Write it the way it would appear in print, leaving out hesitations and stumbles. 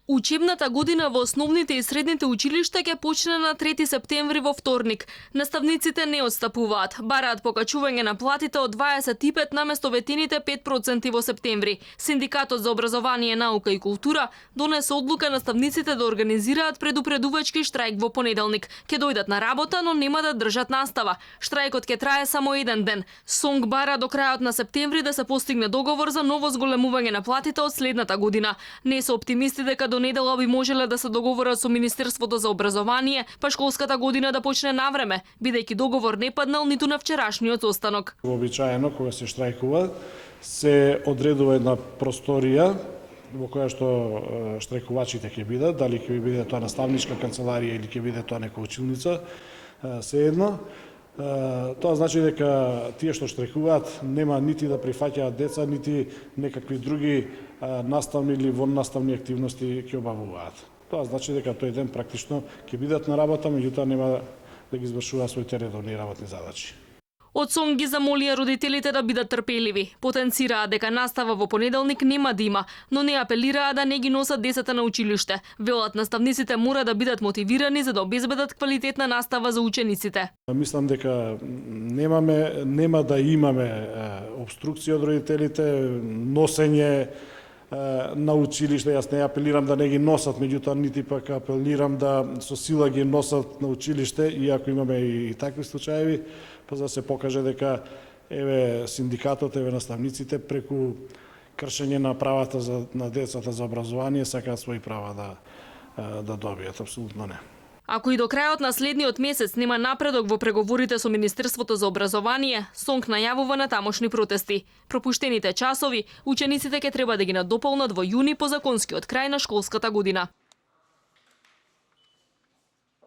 Учебната година во основните и средните училишта ќе почне на 3 септември во вторник. Наставниците не отстапуваат, бараат покачување на платите од 25 наместо ветените 5% во септември. Синдикатот за образование, наука и култура донесе одлука наставниците да организираат предупредувачки штрајк во понеделник. Ќе дојдат на работа, но нема да држат настава. Штрајкот ќе трае само еден ден. СОНГ бара до крајот на септември да се постигне договор за ново зголемување на платите од следната година. Не се оптимисти дека до недела би можеле да се договорат со Министерството за образование, па школската година да почне навреме, бидејќи договор не паднал ниту на вчерашниот состанок. Вообичаено, кога се штрајкува, се одредува една просторија во која што штрајкувачите ќе бидат, дали ќе биде тоа наставничка канцеларија или ќе биде тоа нека училница, се едно. Тоа значи дека тие што штрајкуваат нема нити да прифаќаат деца, нити некакви други наставни или воннаставни активности ќе обавуваат. Тоа значи дека тој ден практично ќе бидат на работа, меѓутоа нема да ги извршуваат своите редовни работни задачи. Од СОНГ ги замолија родителите да бидат трпеливи. Потенцираа дека настава во понеделник нема да има, но не апелираа да не ги носат децата на училиште. Велат наставниците мора да бидат мотивирани за да обезбедат квалитетна настава за учениците. Мислам дека нема да имаме обструкција од родителите, носење на училиште. Јас не апелирам да не ги носат, меѓутоа нити пак апелирам да со сила ги носат на училиште, иако имаме и такви случаеви, па за да се покаже дека еве синдикатот, еве наставниците преку кршење на правата на децата за образование сакаат своји права да добијат, апсолутно не. Ако и до крајот на следниот месец нема напредок во преговорите со Министерството за образование, СОНГ најавува на тамошни протести. Пропуштените часови учениците ќе треба да ги надополнат во јуни по законскиот крај на школската година.